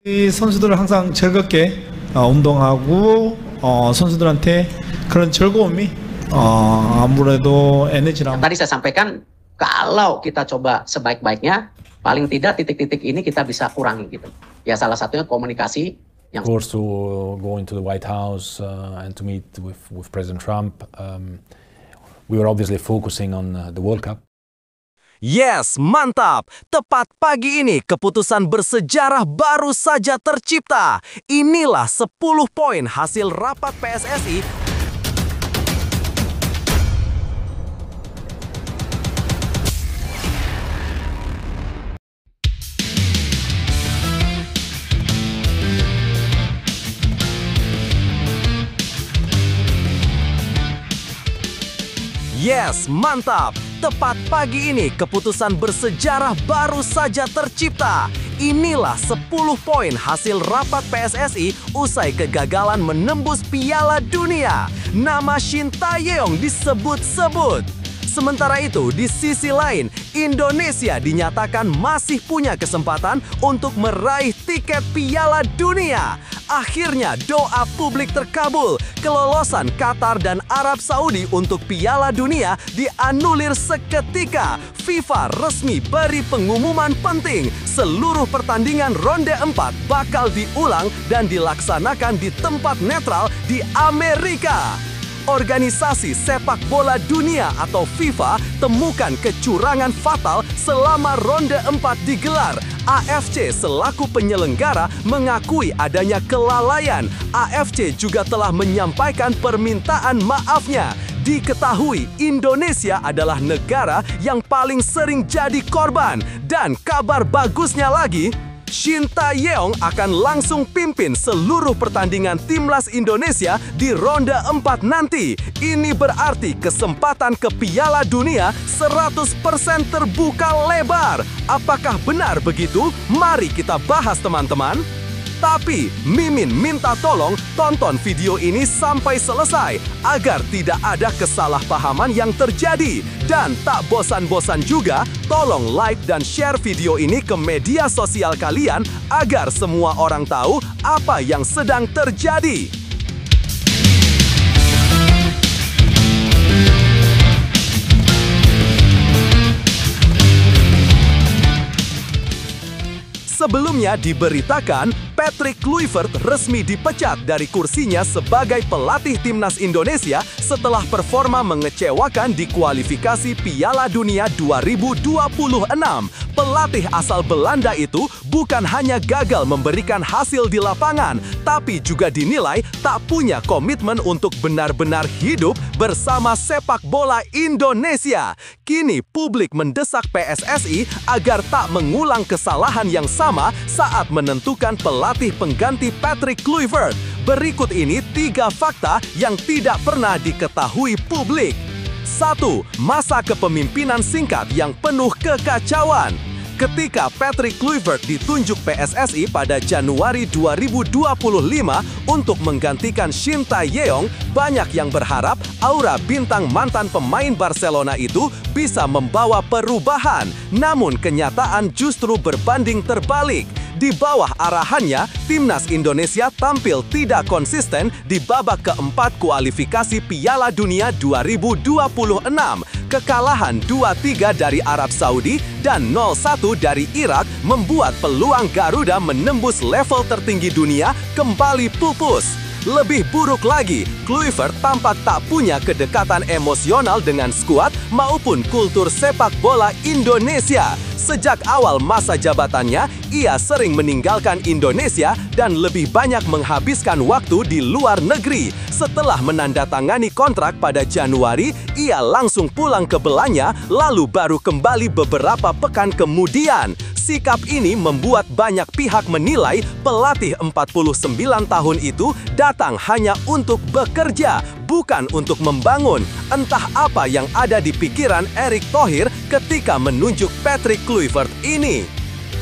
이 선수들은 항상 즐겁게 운동하고 선수들한테 그런 즐거움이 아무래도 에너지랑. Tadi saya sampaikan kalau kita coba sebaik-baiknya, paling tidak titik-titik ini kita bisa kurangi gitu. Ya salah satunya komunikasi. Of course, to go into the White House and to meet with President Trump, we were obviously focusing on the World Cup. Yes, mantap! Tepat pagi ini keputusan bersejarah baru saja tercipta. Inilah 10 poin hasil rapat PSSI. Yes, mantap! Tepat pagi ini keputusan bersejarah baru saja tercipta. Inilah 10 poin hasil rapat PSSI usai kegagalan menembus Piala Dunia. Nama Shin Tae-yong disebut-sebut. Sementara itu, di sisi lain, Indonesia dinyatakan masih punya kesempatan untuk meraih tiket Piala Dunia. Akhirnya, doa publik terkabul. Kelolosan Qatar dan Arab Saudi untuk Piala Dunia dianulir seketika. FIFA resmi beri pengumuman penting. Seluruh pertandingan ronde 4 bakal diulang dan dilaksanakan di tempat netral di Amerika. Organisasi sepak bola dunia atau FIFA temukan kecurangan fatal selama ronde 4 digelar. AFC selaku penyelenggara mengakui adanya kelalaian. AFC juga telah menyampaikan permintaan maafnya. Diketahui Indonesia adalah negara yang paling sering jadi korban. Dan kabar bagusnya lagi, Shin Tae-yong akan langsung pimpin seluruh pertandingan timnas Indonesia di ronde 4 nanti. Ini berarti kesempatan ke Piala Dunia 100% terbuka lebar. Apakah benar begitu? Mari kita bahas, teman-teman. Tapi Mimin minta tolong tonton video ini sampai selesai agar tidak ada kesalahpahaman yang terjadi. Dan tak bosan-bosan juga, tolong like dan share video ini ke media sosial kalian agar semua orang tahu apa yang sedang terjadi. Sebelumnya diberitakan Patrick Kluivert resmi dipecat dari kursinya sebagai pelatih timnas Indonesia setelah performa mengecewakan di kualifikasi Piala Dunia 2026. Pelatih asal Belanda itu bukan hanya gagal memberikan hasil di lapangan, tapi juga dinilai tak punya komitmen untuk benar-benar hidup bersama sepak bola Indonesia. Kini publik mendesak PSSI agar tak mengulang kesalahan yang sama saat menentukan pelatih pengganti Patrick Kluivert. Berikut ini 3 fakta yang tidak pernah diketahui publik. 1. Masa kepemimpinan singkat yang penuh kekacauan. Ketika Patrick Kluivert ditunjuk PSSI pada Januari 2025 untuk menggantikan Shin Tae-yong, banyak yang berharap aura bintang mantan pemain Barcelona itu bisa membawa perubahan. Namun kenyataan justru berbanding terbalik. Di bawah arahannya, timnas Indonesia tampil tidak konsisten di babak keempat kualifikasi Piala Dunia 2026. Kekalahan 2-3 dari Arab Saudi dan 0-1 dari Irak membuat peluang Garuda menembus level tertinggi dunia kembali pupus. Lebih buruk lagi, Kluivert tampak tak punya kedekatan emosional dengan skuad maupun kultur sepak bola Indonesia. Sejak awal masa jabatannya, ia sering meninggalkan Indonesia dan lebih banyak menghabiskan waktu di luar negeri. Setelah menandatangani kontrak pada Januari, ia langsung pulang ke Belanda, lalu baru kembali beberapa pekan kemudian. Sikap ini membuat banyak pihak menilai pelatih 49 tahun itu datang hanya untuk bekerja, bukan untuk membangun. Entah apa yang ada di pikiran Erick Thohir ketika menunjuk Patrick Kluivert ini.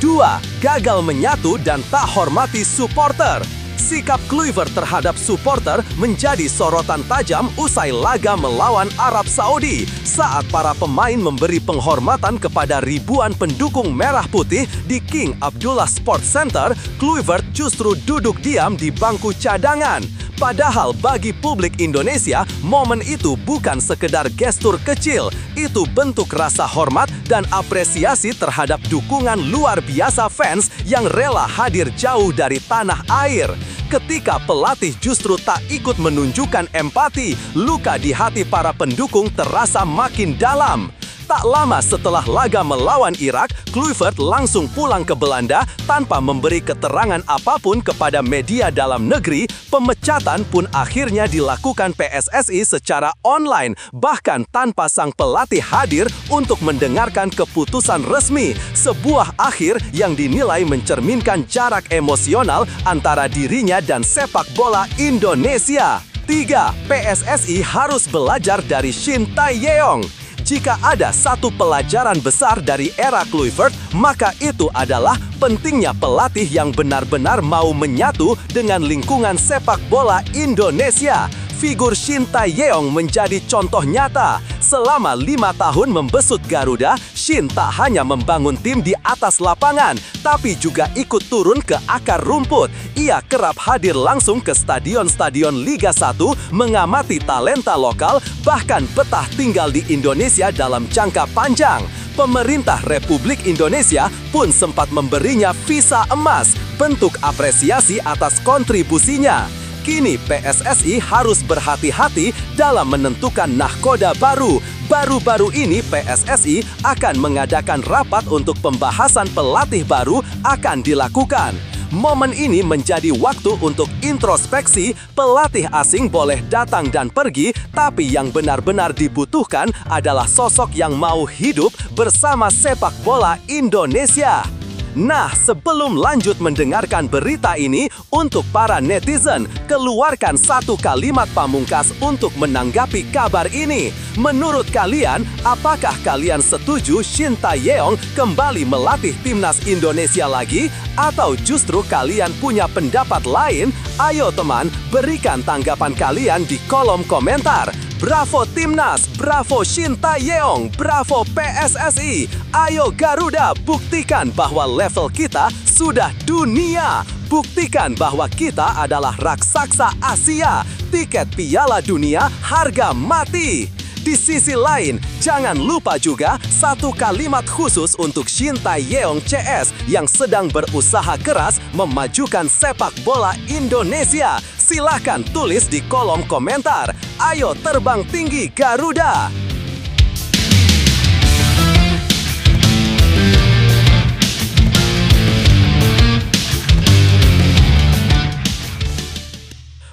2. Gagal menyatu dan tak hormati supporter. Sikap Kluivert terhadap supporter menjadi sorotan tajam usai laga melawan Arab Saudi. Saat para pemain memberi penghormatan kepada ribuan pendukung merah putih di King Abdullah Sports Center, Kluivert justru duduk diam di bangku cadangan. Padahal bagi publik Indonesia, momen itu bukan sekedar gestur kecil. Itu bentuk rasa hormat dan apresiasi terhadap dukungan luar biasa fans yang rela hadir jauh dari tanah air. Ketika pelatih justru tak ikut menunjukkan empati, luka di hati para pendukung terasa makin dalam. Tak lama setelah laga melawan Irak, Kluivert langsung pulang ke Belanda tanpa memberi keterangan apapun kepada media dalam negeri. Pemecatan pun akhirnya dilakukan PSSI secara online, bahkan tanpa sang pelatih hadir untuk mendengarkan keputusan resmi. Sebuah akhir yang dinilai mencerminkan jarak emosional antara dirinya dan sepak bola Indonesia. 3. PSSI harus belajar dari Shin Tae-yeong. Jika ada satu pelajaran besar dari era Kluivert, maka itu adalah pentingnya pelatih yang benar-benar mau menyatu dengan lingkungan sepak bola Indonesia. Figur Shin Tae-yeong menjadi contoh nyata. Selama 5 tahun membesut Garuda, Shin tak hanya membangun tim di atas lapangan, tapi juga ikut turun ke akar rumput. Ia kerap hadir langsung ke stadion-stadion Liga 1, mengamati talenta lokal, bahkan betah tinggal di Indonesia dalam jangka panjang. Pemerintah Republik Indonesia pun sempat memberinya visa emas, bentuk apresiasi atas kontribusinya. Kini PSSI harus berhati-hati dalam menentukan nahkoda baru. Baru-baru ini PSSI akan mengadakan rapat untuk pembahasan pelatih baru akan dilakukan. Momen ini menjadi waktu untuk introspeksi. Pelatih asing boleh datang dan pergi, tapi yang benar-benar dibutuhkan adalah sosok yang mau hidup bersama sepak bola Indonesia. Nah, sebelum lanjut mendengarkan berita ini, untuk para netizen, keluarkan satu kalimat pamungkas untuk menanggapi kabar ini. Menurut kalian, apakah kalian setuju Shin Tae-yeong kembali melatih timnas Indonesia lagi? Atau justru kalian punya pendapat lain? Ayo teman, berikan tanggapan kalian di kolom komentar. Bravo Timnas, bravo Shin Tae-yeong, bravo PSSI. Ayo Garuda, buktikan bahwa level kita sudah dunia. Buktikan bahwa kita adalah raksasa Asia. Tiket Piala Dunia harga mati. Di sisi lain, jangan lupa juga satu kalimat khusus untuk Shin Tae-yeong CS yang sedang berusaha keras memajukan sepak bola Indonesia. Silakan tulis di kolom komentar. Ayo terbang tinggi Garuda!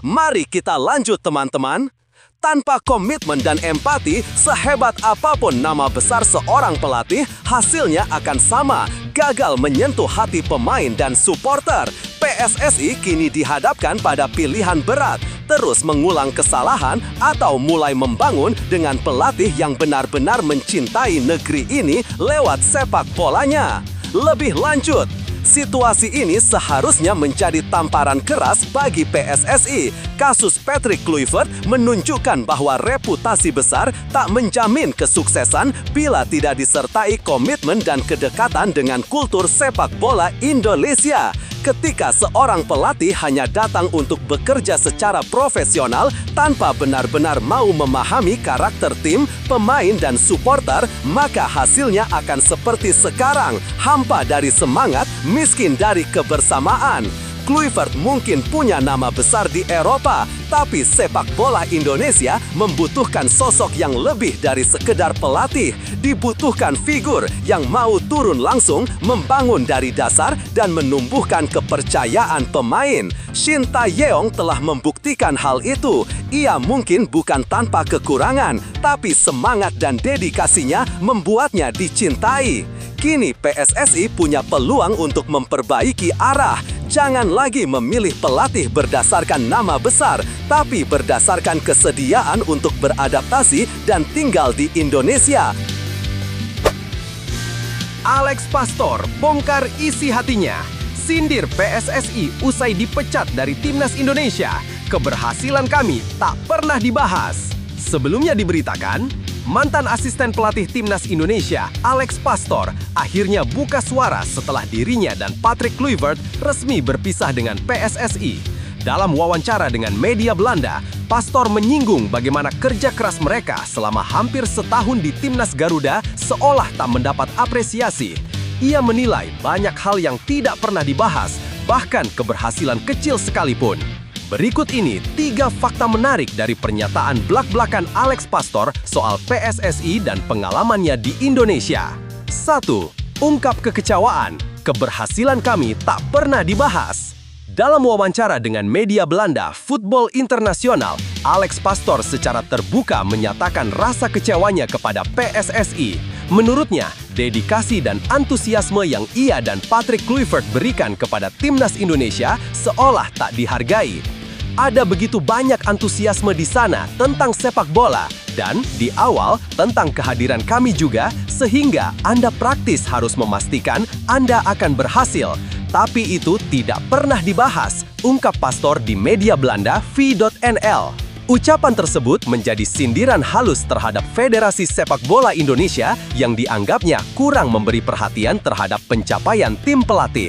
Mari kita lanjut teman-teman. Tanpa komitmen dan empati, sehebat apapun nama besar seorang pelatih, hasilnya akan sama, gagal menyentuh hati pemain dan supporter. PSSI kini dihadapkan pada pilihan berat, terus mengulang kesalahan atau mulai membangun dengan pelatih yang benar-benar mencintai negeri ini lewat sepak bolanya. Lebih lanjut, situasi ini seharusnya menjadi tamparan keras bagi PSSI. Kasus Patrick Kluivert menunjukkan bahwa reputasi besar tak menjamin kesuksesan bila tidak disertai komitmen dan kedekatan dengan kultur sepak bola Indonesia. Ketika seorang pelatih hanya datang untuk bekerja secara profesional tanpa benar-benar mau memahami karakter tim, pemain, dan supporter, maka hasilnya akan seperti sekarang, hampa dari semangat, miskin dari kebersamaan. Kluivert mungkin punya nama besar di Eropa, tapi sepak bola Indonesia membutuhkan sosok yang lebih dari sekedar pelatih. Dibutuhkan figur yang mau turun langsung, membangun dari dasar, dan menumbuhkan kepercayaan pemain. Shin Tae-yeong telah membuktikan hal itu. Ia mungkin bukan tanpa kekurangan, tapi semangat dan dedikasinya membuatnya dicintai. Kini PSSI punya peluang untuk memperbaiki arah. Jangan lagi memilih pelatih berdasarkan nama besar, tapi berdasarkan kesediaan untuk beradaptasi dan tinggal di Indonesia. Alex Pastor bongkar isi hatinya. Sindir PSSI usai dipecat dari Timnas Indonesia. Keberhasilan kami tak pernah dibahas. Sebelumnya diberitakan, mantan asisten pelatih Timnas Indonesia, Alex Pastoor, akhirnya buka suara setelah dirinya dan Patrick Kluivert resmi berpisah dengan PSSI. Dalam wawancara dengan media Belanda, Pastoor menyinggung bagaimana kerja keras mereka selama hampir setahun di Timnas Garuda seolah tak mendapat apresiasi. Ia menilai banyak hal yang tidak pernah dibahas, bahkan keberhasilan kecil sekalipun. Berikut ini 3 fakta menarik dari pernyataan blak-blakan Alex Pastoor soal PSSI dan pengalamannya di Indonesia. 1. Ungkap kekecewaan, keberhasilan kami tak pernah dibahas. Dalam wawancara dengan media Belanda, Football Internasional, Alex Pastoor secara terbuka menyatakan rasa kecewanya kepada PSSI. Menurutnya, dedikasi dan antusiasme yang ia dan Patrick Kluivert berikan kepada Timnas Indonesia seolah tak dihargai. Ada begitu banyak antusiasme di sana tentang sepak bola dan di awal tentang kehadiran kami juga, sehingga Anda praktis harus memastikan Anda akan berhasil. Tapi itu tidak pernah dibahas, ungkap Pastoor di media Belanda V.NL. Ucapan tersebut menjadi sindiran halus terhadap Federasi Sepak Bola Indonesia yang dianggapnya kurang memberi perhatian terhadap pencapaian tim pelatih.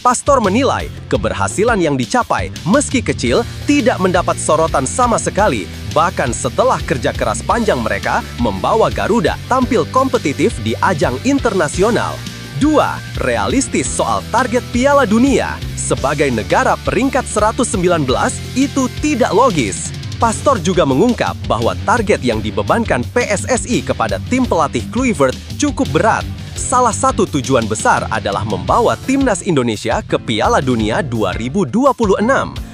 Pastoor menilai keberhasilan yang dicapai, meski kecil, tidak mendapat sorotan sama sekali, bahkan setelah kerja keras panjang mereka membawa Garuda tampil kompetitif di ajang internasional. 2. Realistis soal target Piala Dunia. Sebagai negara peringkat 119, itu tidak logis. Pastoor juga mengungkap bahwa target yang dibebankan PSSI kepada tim pelatih Kluivert cukup berat. Salah satu tujuan besar adalah membawa Timnas Indonesia ke Piala Dunia 2026.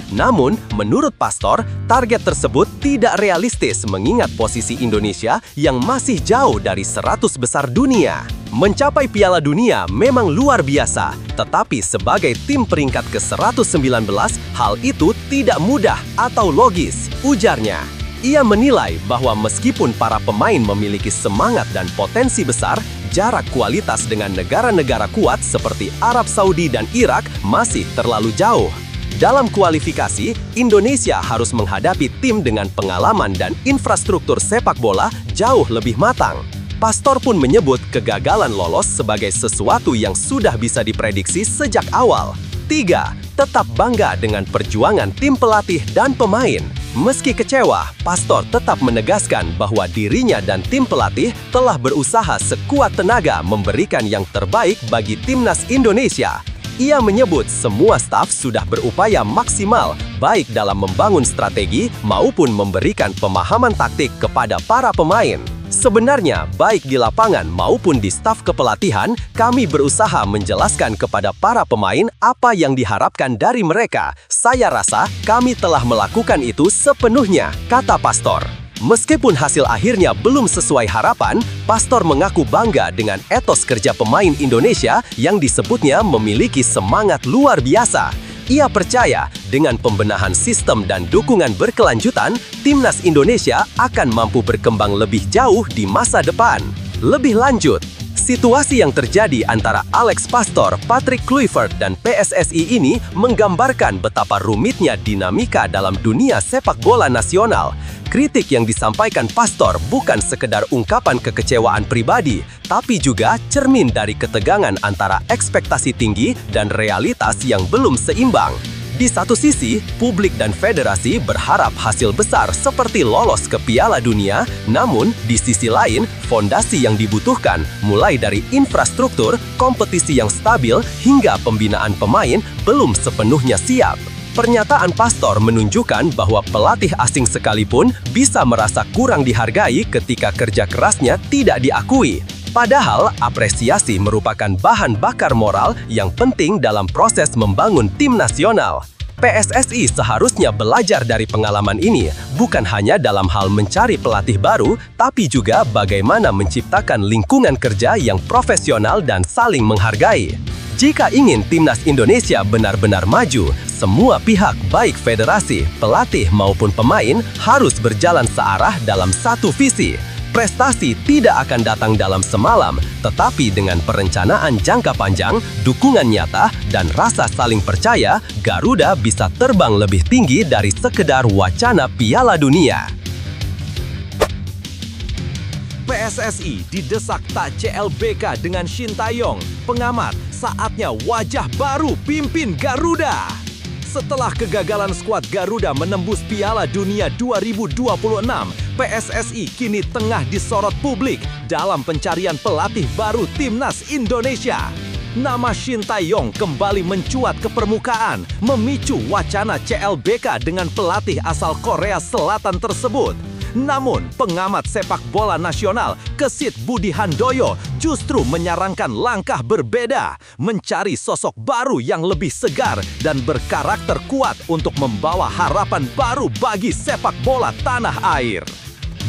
Namun, menurut Pastoor, target tersebut tidak realistis mengingat posisi Indonesia yang masih jauh dari 100 besar dunia. Mencapai Piala Dunia memang luar biasa, tetapi sebagai tim peringkat ke-119, hal itu tidak mudah atau logis, ujarnya. Ia menilai bahwa meskipun para pemain memiliki semangat dan potensi besar, jarak kualitas dengan negara-negara kuat seperti Arab Saudi dan Irak masih terlalu jauh. Dalam kualifikasi, Indonesia harus menghadapi tim dengan pengalaman dan infrastruktur sepak bola jauh lebih matang. Pastoor pun menyebut kegagalan lolos sebagai sesuatu yang sudah bisa diprediksi sejak awal. 3. Tetap bangga dengan perjuangan tim pelatih dan pemain. Meski kecewa, Pastoor tetap menegaskan bahwa dirinya dan tim pelatih telah berusaha sekuat tenaga memberikan yang terbaik bagi Timnas Indonesia. Ia menyebut semua staf sudah berupaya maksimal, baik dalam membangun strategi maupun memberikan pemahaman taktik kepada para pemain. Sebenarnya, baik di lapangan maupun di staf kepelatihan, kami berusaha menjelaskan kepada para pemain apa yang diharapkan dari mereka. Saya rasa kami telah melakukan itu sepenuhnya, kata Pastoor. Meskipun hasil akhirnya belum sesuai harapan, Pastoor mengaku bangga dengan etos kerja pemain Indonesia yang disebutnya memiliki semangat luar biasa. Ia percaya dengan pembenahan sistem dan dukungan berkelanjutan, Timnas Indonesia akan mampu berkembang lebih jauh di masa depan. Lebih lanjut, situasi yang terjadi antara Alex Pastoor, Patrick Kluivert, dan PSSI ini menggambarkan betapa rumitnya dinamika dalam dunia sepak bola nasional. Kritik yang disampaikan Pastoor bukan sekedar ungkapan kekecewaan pribadi, tapi juga cermin dari ketegangan antara ekspektasi tinggi dan realitas yang belum seimbang. Di satu sisi, publik dan federasi berharap hasil besar seperti lolos ke Piala Dunia, namun di sisi lain, fondasi yang dibutuhkan mulai dari infrastruktur, kompetisi yang stabil, hingga pembinaan pemain belum sepenuhnya siap. Pernyataan Pastoor menunjukkan bahwa pelatih asing sekalipun bisa merasa kurang dihargai ketika kerja kerasnya tidak diakui. Padahal, apresiasi merupakan bahan bakar moral yang penting dalam proses membangun tim nasional. PSSI seharusnya belajar dari pengalaman ini, bukan hanya dalam hal mencari pelatih baru, tapi juga bagaimana menciptakan lingkungan kerja yang profesional dan saling menghargai. Jika ingin Timnas Indonesia benar-benar maju, semua pihak baik federasi, pelatih maupun pemain harus berjalan searah dalam satu visi. Prestasi tidak akan datang dalam semalam, tetapi dengan perencanaan jangka panjang, dukungan nyata, dan rasa saling percaya, Garuda bisa terbang lebih tinggi dari sekedar wacana Piala Dunia. PSSI didesak tak CLBK dengan Shin Tae-yong. Pengamat, saatnya wajah baru pimpin Garuda. Setelah kegagalan skuad Garuda menembus Piala Dunia 2026, PSSI kini tengah disorot publik dalam pencarian pelatih baru Timnas Indonesia. Nama Shin Tae-yong kembali mencuat ke permukaan, memicu wacana CLBK dengan pelatih asal Korea Selatan tersebut. Namun, pengamat sepak bola nasional Kesit Budi Handoyo justru menyarankan langkah berbeda, mencari sosok baru yang lebih segar dan berkarakter kuat untuk membawa harapan baru bagi sepak bola tanah air.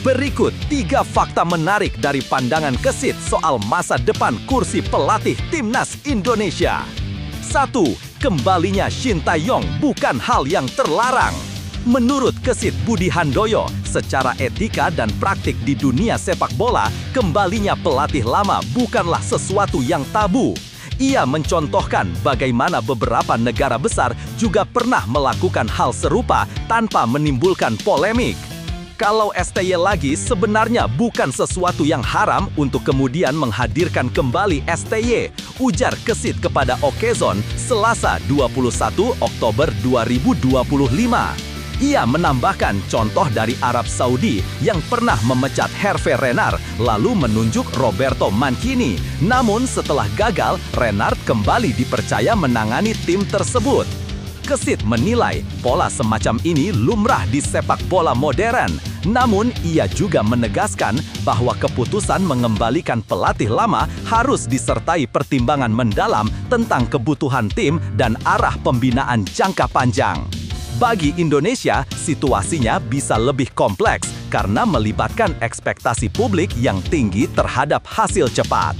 Berikut 3 fakta menarik dari pandangan Kesit soal masa depan kursi pelatih Timnas Indonesia. 1. Kembalinya Shin Tae-yong bukan hal yang terlarang. Menurut Kesit Budi Handoyo, secara etika dan praktik di dunia sepak bola, kembalinya pelatih lama bukanlah sesuatu yang tabu. Ia mencontohkan bagaimana beberapa negara besar juga pernah melakukan hal serupa tanpa menimbulkan polemik. Kalau STY lagi sebenarnya bukan sesuatu yang haram untuk kemudian menghadirkan kembali STY, ujar Kesit kepada Okezon Selasa 21 Oktober 2025. Ia menambahkan contoh dari Arab Saudi yang pernah memecat Hervé Renard lalu menunjuk Roberto Mancini. Namun setelah gagal, Renard kembali dipercaya menangani tim tersebut. Kesit menilai pola semacam ini lumrah di sepak bola modern. Namun ia juga menegaskan bahwa keputusan mengembalikan pelatih lama harus disertai pertimbangan mendalam tentang kebutuhan tim dan arah pembinaan jangka panjang. Bagi Indonesia, situasinya bisa lebih kompleks karena melibatkan ekspektasi publik yang tinggi terhadap hasil cepat.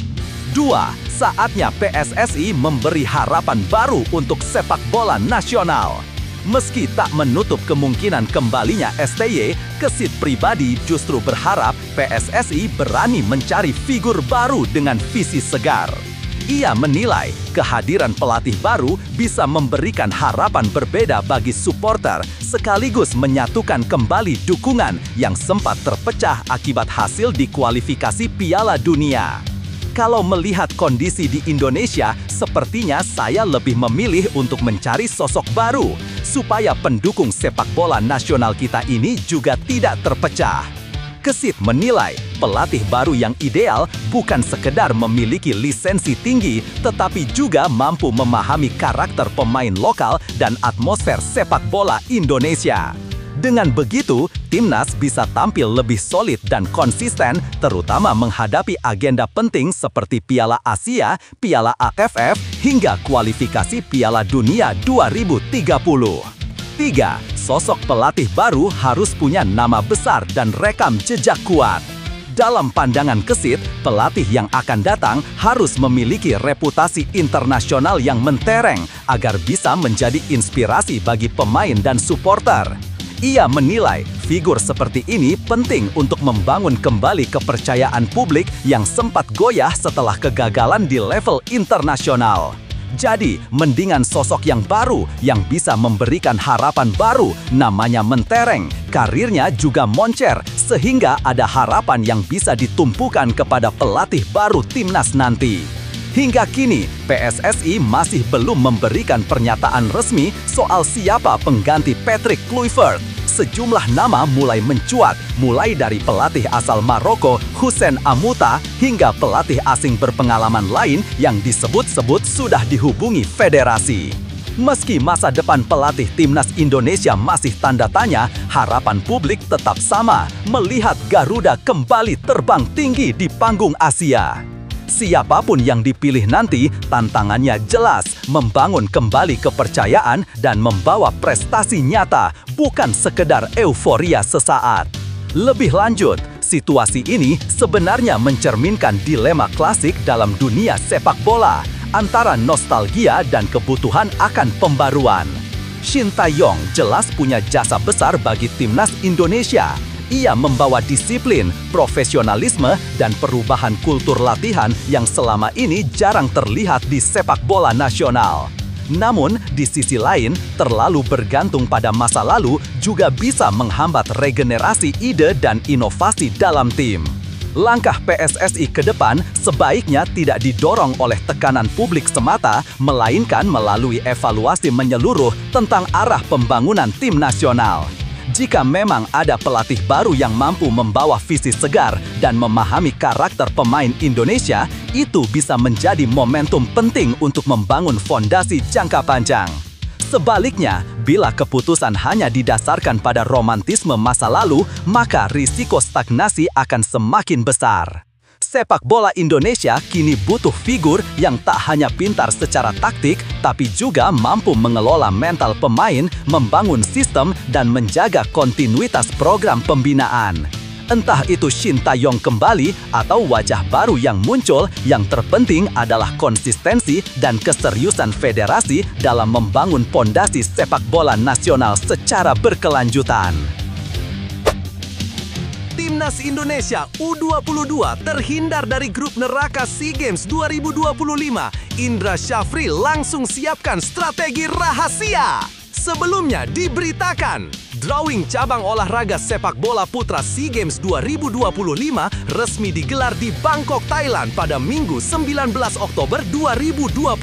2. Saatnya PSSI memberi harapan baru untuk sepak bola nasional. Meski tak menutup kemungkinan kembalinya STY, Kesit pribadi justru berharap PSSI berani mencari figur baru dengan visi segar. Ia menilai kehadiran pelatih baru bisa memberikan harapan berbeda bagi supporter sekaligus menyatukan kembali dukungan yang sempat terpecah akibat hasil di kualifikasi Piala Dunia. Kalau melihat kondisi di Indonesia, sepertinya saya lebih memilih untuk mencari sosok baru supaya pendukung sepak bola nasional kita ini juga tidak terpecah. Kesit menilai pelatih baru yang ideal bukan sekedar memiliki lisensi tinggi, tetapi juga mampu memahami karakter pemain lokal dan atmosfer sepak bola Indonesia. Dengan begitu, Timnas bisa tampil lebih solid dan konsisten, terutama menghadapi agenda penting seperti Piala Asia, Piala AFF, hingga kualifikasi Piala Dunia 2030. 3. Sosok pelatih baru harus punya nama besar dan rekam jejak kuat. Dalam pandangan Kesit, pelatih yang akan datang harus memiliki reputasi internasional yang mentereng agar bisa menjadi inspirasi bagi pemain dan supporter. Ia menilai figur seperti ini penting untuk membangun kembali kepercayaan publik yang sempat goyah setelah kegagalan di level internasional. Jadi, mendingan sosok yang baru yang bisa memberikan harapan baru, namanya mentereng, karirnya juga moncer, sehingga ada harapan yang bisa ditumpukan kepada pelatih baru Timnas nanti. Hingga kini, PSSI masih belum memberikan pernyataan resmi soal siapa pengganti Patrick Kluivert. Sejumlah nama mulai mencuat, mulai dari pelatih asal Maroko Houssen Amouta hingga pelatih asing berpengalaman lain yang disebut-sebut sudah dihubungi federasi. Meski masa depan pelatih Timnas Indonesia masih tanda tanya, harapan publik tetap sama, melihat Garuda kembali terbang tinggi di panggung Asia. Siapapun yang dipilih nanti, tantangannya jelas, membangun kembali kepercayaan dan membawa prestasi nyata, bukan sekedar euforia sesaat. Lebih lanjut, situasi ini sebenarnya mencerminkan dilema klasik dalam dunia sepak bola, antara nostalgia dan kebutuhan akan pembaruan. Shin Tae-yong jelas punya jasa besar bagi Timnas Indonesia. Ia membawa disiplin, profesionalisme, dan perubahan kultur latihan yang selama ini jarang terlihat di sepak bola nasional. Namun, di sisi lain, terlalu bergantung pada masa lalu juga bisa menghambat regenerasi ide dan inovasi dalam tim. Langkah PSSI ke depan sebaiknya tidak didorong oleh tekanan publik semata, melainkan melalui evaluasi menyeluruh tentang arah pembangunan tim nasional. Jika memang ada pelatih baru yang mampu membawa visi segar dan memahami karakter pemain Indonesia, itu bisa menjadi momentum penting untuk membangun fondasi jangka panjang. Sebaliknya, bila keputusan hanya didasarkan pada romantisme masa lalu, maka risiko stagnasi akan semakin besar. Sepak bola Indonesia kini butuh figur yang tak hanya pintar secara taktik, tapi juga mampu mengelola mental pemain, membangun sistem, dan menjaga kontinuitas program pembinaan. Entah itu Shin Tae-yong kembali atau wajah baru yang muncul, yang terpenting adalah konsistensi dan keseriusan federasi dalam membangun pondasi sepak bola nasional secara berkelanjutan. Timnas Indonesia U22 terhindar dari grup neraka SEA Games 2025. Indra Syafri langsung siapkan strategi rahasia. Sebelumnya diberitakan, drawing cabang olahraga sepak bola putra SEA Games 2025 resmi digelar di Bangkok, Thailand pada Minggu 19 Oktober 2025.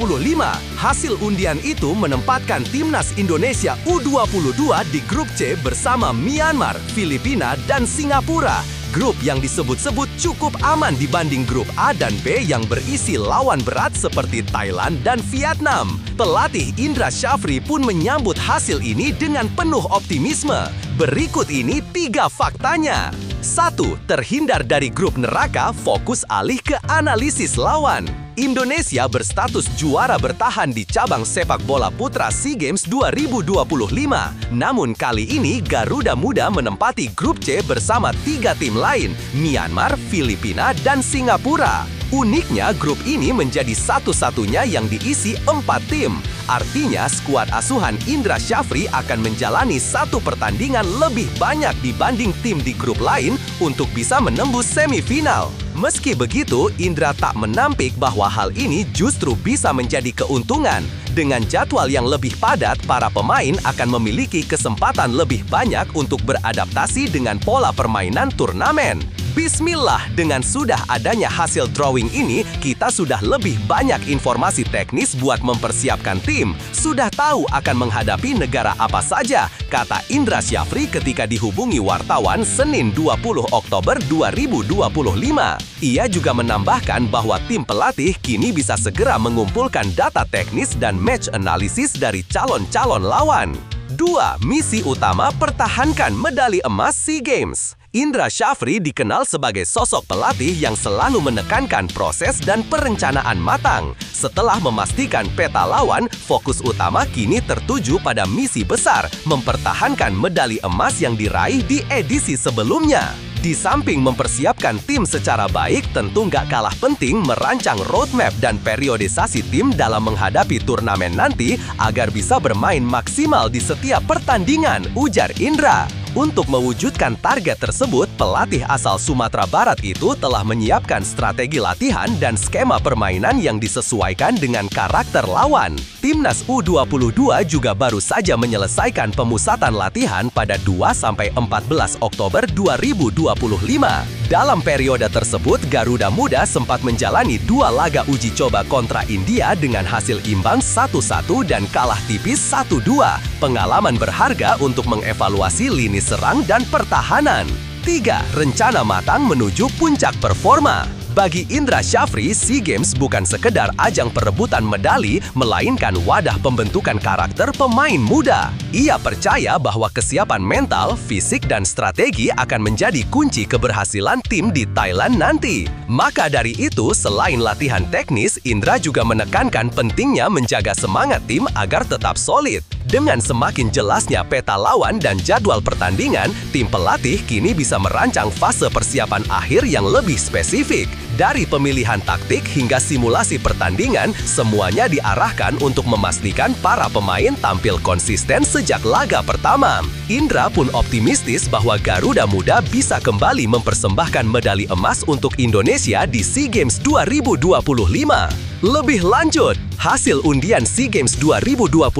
Hasil undian itu menempatkan Timnas Indonesia U22 di grup C bersama Myanmar, Filipina, dan Singapura. Grup yang disebut-sebut cukup aman dibanding grup A dan B yang berisi lawan berat seperti Thailand dan Vietnam. Pelatih Indra Syafri pun menyambut hasil ini dengan penuh optimisme. Berikut ini 3 faktanya. 1. Terhindar dari grup neraka, fokus alih ke analisis lawan. Indonesia berstatus juara bertahan di cabang sepak bola putra SEA Games 2025. Namun kali ini Garuda Muda menempati grup C bersama 3 tim lain, Myanmar, Filipina, dan Singapura. Uniknya, grup ini menjadi satu-satunya yang diisi 4 tim. Artinya, skuad asuhan Indra Syafri akan menjalani 1 pertandingan lebih banyak dibanding tim di grup lain untuk bisa menembus semifinal. Meski begitu, Indra tak menampik bahwa hal ini justru bisa menjadi keuntungan. Dengan jadwal yang lebih padat, para pemain akan memiliki kesempatan lebih banyak untuk beradaptasi dengan pola permainan turnamen. Bismillah, dengan sudah adanya hasil drawing ini, kita sudah lebih banyak informasi teknis buat mempersiapkan tim. Sudah tahu akan menghadapi negara apa saja, kata Indra Syafri ketika dihubungi wartawan Senin 20 Oktober 2025. Ia juga menambahkan bahwa tim pelatih kini bisa segera mengumpulkan data teknis dan match analisis dari calon-calon lawan. 2. Misi utama pertahankan medali emas SEA Games. Indra Syafri dikenal sebagai sosok pelatih yang selalu menekankan proses dan perencanaan matang. Setelah memastikan peta lawan, fokus utama kini tertuju pada misi besar, mempertahankan medali emas yang diraih di edisi sebelumnya. Di samping mempersiapkan tim secara baik, tentu nggak kalah penting merancang roadmap dan periodisasi tim dalam menghadapi turnamen nanti agar bisa bermain maksimal di setiap pertandingan, ujar Indra. Untuk mewujudkan target tersebut, pelatih asal Sumatera Barat itu telah menyiapkan strategi latihan dan skema permainan yang disesuaikan dengan karakter lawan. Timnas U22 juga baru saja menyelesaikan pemusatan latihan pada 2-14 Oktober 2025. Dalam periode tersebut, Garuda Muda sempat menjalani 2 laga uji coba kontra India dengan hasil imbang 1-1 dan kalah tipis 1-2. Pengalaman berharga untuk mengevaluasi lini serang dan pertahanan. 3. Rencana matang menuju puncak performa. Bagi Indra Syafri, SEA Games bukan sekedar ajang perebutan medali, melainkan wadah pembentukan karakter pemain muda. Ia percaya bahwa kesiapan mental, fisik, dan strategi akan menjadi kunci keberhasilan tim di Thailand nanti. Maka dari itu, selain latihan teknis, Indra juga menekankan pentingnya menjaga semangat tim agar tetap solid. Dengan semakin jelasnya peta lawan dan jadwal pertandingan, tim pelatih kini bisa merancang fase persiapan akhir yang lebih spesifik. Dari pemilihan taktik hingga simulasi pertandingan, semuanya diarahkan untuk memastikan para pemain tampil konsisten sejak laga pertama. Indra pun optimistis bahwa Garuda Muda bisa kembali mempersembahkan medali emas untuk Indonesia di SEA Games 2025. Lebih lanjut, hasil undian SEA Games 2025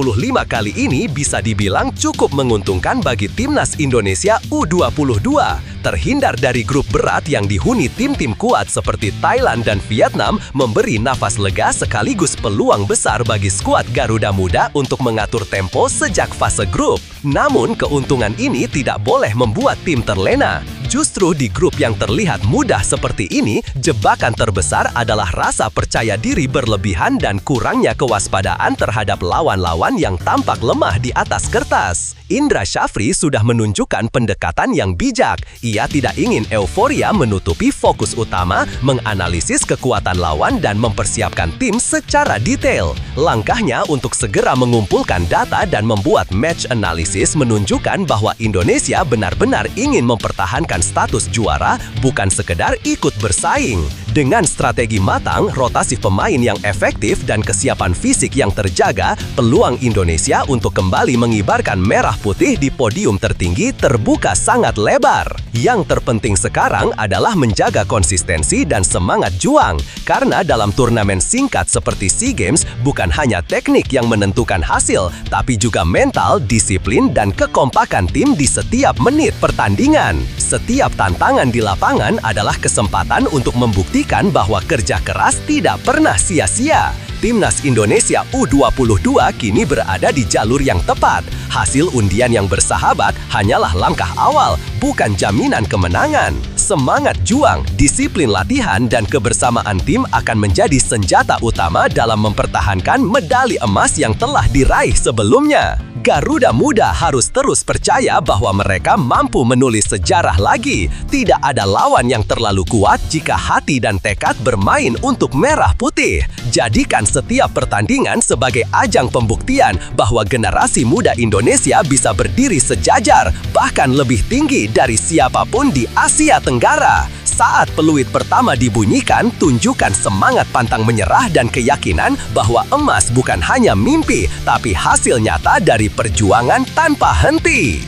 kali ini bisa dibilang cukup menguntungkan bagi timnas Indonesia U22. Terhindar dari grup berat yang dihuni tim-tim kuat seperti Thailand dan Vietnam memberi nafas lega sekaligus peluang besar bagi skuad Garuda Muda untuk mengatur tempo sejak fase grup. Namun, keuntungan ini tidak boleh membuat tim terlena. Justru di grup yang terlihat mudah seperti ini, jebakan terbesar adalah rasa percaya diri berlebihan dan kurangnya kewaspadaan terhadap lawan-lawan yang tampak lemah di atas kertas. Indra Syafri sudah menunjukkan pendekatan yang bijak. Ia tidak ingin euforia menutupi fokus utama, menganalisis kekuatan lawan dan mempersiapkan tim secara detail. Langkahnya untuk segera mengumpulkan data dan membuat match analysis menunjukkan bahwa Indonesia benar-benar ingin mempertahankan status juara, bukan sekedar ikut bersaing. Dengan strategi matang, rotasi pemain yang efektif dan kesiapan fisik yang terjaga, peluang Indonesia untuk kembali mengibarkan merah putih di podium tertinggi terbuka sangat lebar. Yang terpenting sekarang adalah menjaga konsistensi dan semangat juang, karena dalam turnamen singkat seperti SEA Games, bukan hanya teknik yang menentukan hasil, tapi juga mental, disiplin, dan kekompakan tim di setiap menit pertandingan. Setiap tantangan di lapangan adalah kesempatan untuk membuktikan bahwa kerja keras tidak pernah sia-sia. Timnas Indonesia U22 kini berada di jalur yang tepat. Hasil undian yang bersahabat hanyalah langkah awal, bukan jaminan kemenangan. Semangat juang, disiplin latihan, dan kebersamaan tim akan menjadi senjata utama dalam mempertahankan medali emas yang telah diraih sebelumnya. Garuda Muda harus terus percaya bahwa mereka mampu menulis sejarah lagi. Tidak ada lawan yang terlalu kuat jika hati dan tekad bermain untuk merah putih. Jadikan setiap pertandingan sebagai ajang pembuktian bahwa generasi muda Indonesia bisa berdiri sejajar, bahkan lebih tinggi dari siapapun di Asia Tenggara. Saat peluit pertama dibunyikan, tunjukkan semangat pantang menyerah dan keyakinan bahwa emas bukan hanya mimpi, tapi hasil nyata dari perjuangan tanpa henti.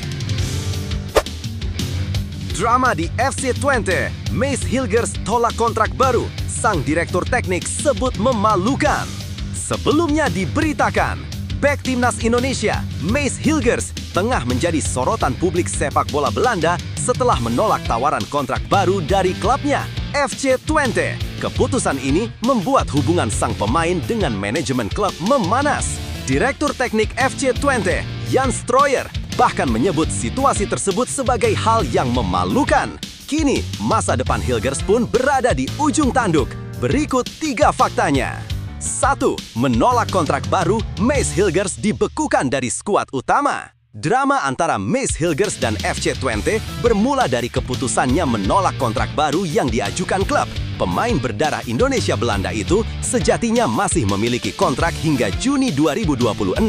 Drama di FC20, Mace Hilgers tolak kontrak baru, sang direktur teknik sebut memalukan. Sebelumnya diberitakan, bek timnas Indonesia, Mace Hilgers, tengah menjadi sorotan publik sepak bola Belanda setelah menolak tawaran kontrak baru dari klubnya, FC20. Keputusan ini membuat hubungan sang pemain dengan manajemen klub memanas. Direktur teknik FC20, Jan Stroyer, bahkan menyebut situasi tersebut sebagai hal yang memalukan. Kini, masa depan Hilgers pun berada di ujung tanduk. Berikut 3 faktanya. 1. Menolak kontrak baru, Mace Hilgers dibekukan dari skuad utama. Drama antara Mace Hilgers dan FC20 bermula dari keputusannya menolak kontrak baru yang diajukan klub. Pemain berdarah Indonesia Belanda itu sejatinya masih memiliki kontrak hingga Juni 2026,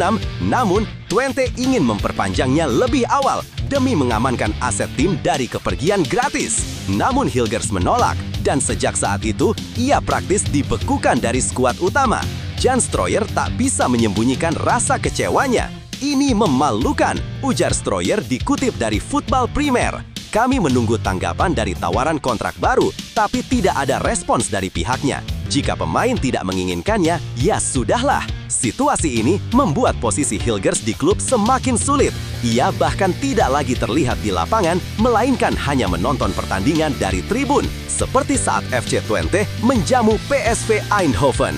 namun 20 ingin memperpanjangnya lebih awal demi mengamankan aset tim dari kepergian gratis. Namun Hilgers menolak, dan sejak saat itu ia praktis dibekukan dari skuad utama. Jan Stroyer tak bisa menyembunyikan rasa kecewanya. Ini memalukan, ujar Stroyer dikutip dari Football Premier. Kami menunggu tanggapan dari tawaran kontrak baru, tapi tidak ada respons dari pihaknya. Jika pemain tidak menginginkannya, ya sudahlah. Situasi ini membuat posisi Hilgers di klub semakin sulit. Ia bahkan tidak lagi terlihat di lapangan, melainkan hanya menonton pertandingan dari tribun, seperti saat FC20 menjamu PSV Eindhoven.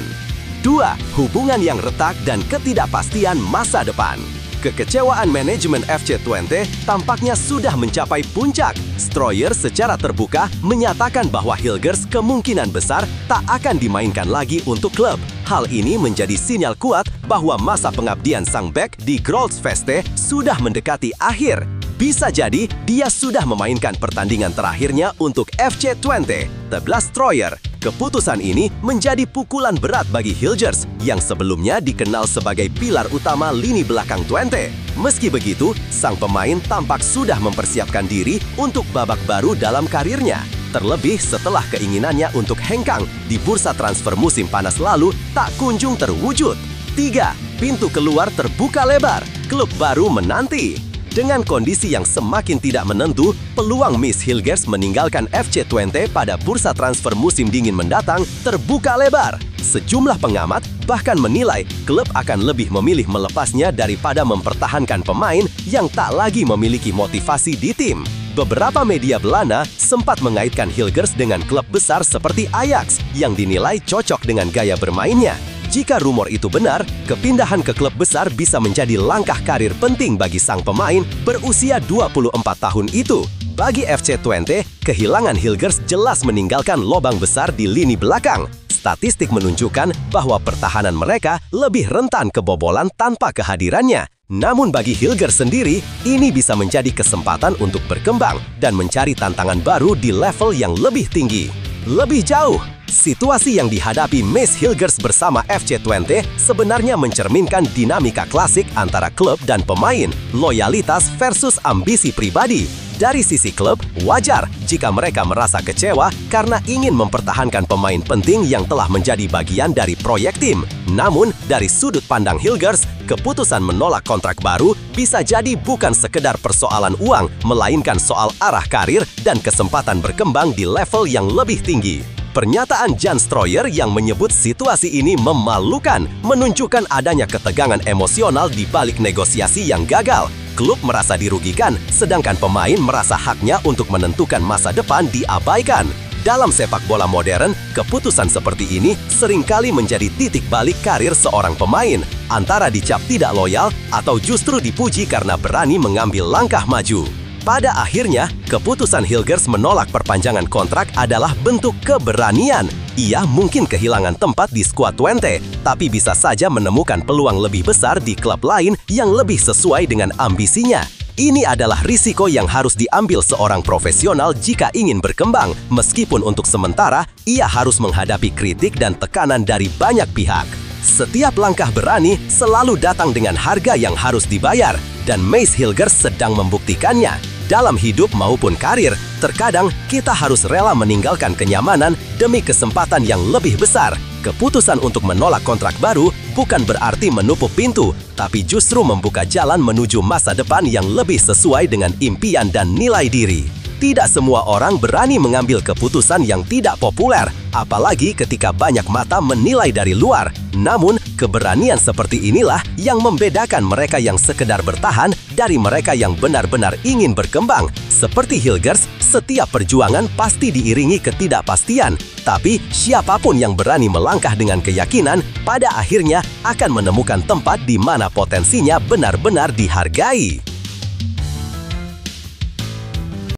2. Hubungan yang retak dan ketidakpastian masa depan. Kekecewaan manajemen FC20 tampaknya sudah mencapai puncak. Stroyer secara terbuka menyatakan bahwa Hilgers kemungkinan besar tak akan dimainkan lagi untuk klub. Hal ini menjadi sinyal kuat bahwa masa pengabdian sang bek di Grolsvesten sudah mendekati akhir. Bisa jadi dia sudah memainkan pertandingan terakhirnya untuk FC20. Tegas Stroyer, keputusan ini menjadi pukulan berat bagi Hilgers yang sebelumnya dikenal sebagai pilar utama lini belakang 20. Meski begitu, sang pemain tampak sudah mempersiapkan diri untuk babak baru dalam karirnya. Terlebih setelah keinginannya untuk hengkang di bursa transfer musim panas lalu tak kunjung terwujud. 3. Pintu keluar terbuka lebar, klub baru menanti. Dengan kondisi yang semakin tidak menentu, peluang Miss Hilgers meninggalkan FC Twente pada bursa transfer musim dingin mendatang terbuka lebar. Sejumlah pengamat bahkan menilai klub akan lebih memilih melepasnya daripada mempertahankan pemain yang tak lagi memiliki motivasi di tim. Beberapa media Belanda sempat mengaitkan Hilgers dengan klub besar seperti Ajax yang dinilai cocok dengan gaya bermainnya. Jika rumor itu benar, kepindahan ke klub besar bisa menjadi langkah karir penting bagi sang pemain berusia 24 tahun itu. Bagi FC Twente, kehilangan Hilgers jelas meninggalkan lubang besar di lini belakang. Statistik menunjukkan bahwa pertahanan mereka lebih rentan kebobolan tanpa kehadirannya. Namun bagi Hilgers sendiri, ini bisa menjadi kesempatan untuk berkembang dan mencari tantangan baru di level yang lebih tinggi. Lebih jauh, situasi yang dihadapi Miss Hilgers bersama FC Twente sebenarnya mencerminkan dinamika klasik antara klub dan pemain, loyalitas versus ambisi pribadi. Dari sisi klub, wajar jika mereka merasa kecewa karena ingin mempertahankan pemain penting yang telah menjadi bagian dari proyek tim. Namun, dari sudut pandang Hilgers, keputusan menolak kontrak baru bisa jadi bukan sekedar persoalan uang, melainkan soal arah karir dan kesempatan berkembang di level yang lebih tinggi. Pernyataan Jan Stroyer yang menyebut situasi ini memalukan, menunjukkan adanya ketegangan emosional di balik negosiasi yang gagal. Klub merasa dirugikan, sedangkan pemain merasa haknya untuk menentukan masa depan diabaikan. Dalam sepak bola modern, keputusan seperti ini seringkali menjadi titik balik karir seorang pemain, antara dicap tidak loyal atau justru dipuji karena berani mengambil langkah maju. Pada akhirnya, keputusan Hilgers menolak perpanjangan kontrak adalah bentuk keberanian. Ia mungkin kehilangan tempat di skuad Twente, tapi bisa saja menemukan peluang lebih besar di klub lain yang lebih sesuai dengan ambisinya. Ini adalah risiko yang harus diambil seorang profesional jika ingin berkembang, meskipun untuk sementara ia harus menghadapi kritik dan tekanan dari banyak pihak. Setiap langkah berani selalu datang dengan harga yang harus dibayar, dan Miss Hilgers sedang membuktikannya. Dalam hidup maupun karir, terkadang kita harus rela meninggalkan kenyamanan demi kesempatan yang lebih besar. Keputusan untuk menolak kontrak baru bukan berarti menutup pintu, tapi justru membuka jalan menuju masa depan yang lebih sesuai dengan impian dan nilai diri. Tidak semua orang berani mengambil keputusan yang tidak populer, apalagi ketika banyak mata menilai dari luar. Namun, keberanian seperti inilah yang membedakan mereka yang sekedar bertahan dari mereka yang benar-benar ingin berkembang. Seperti Hilgers, setiap perjuangan pasti diiringi ketidakpastian. Tapi, siapapun yang berani melangkah dengan keyakinan, pada akhirnya akan menemukan tempat di mana potensinya benar-benar dihargai.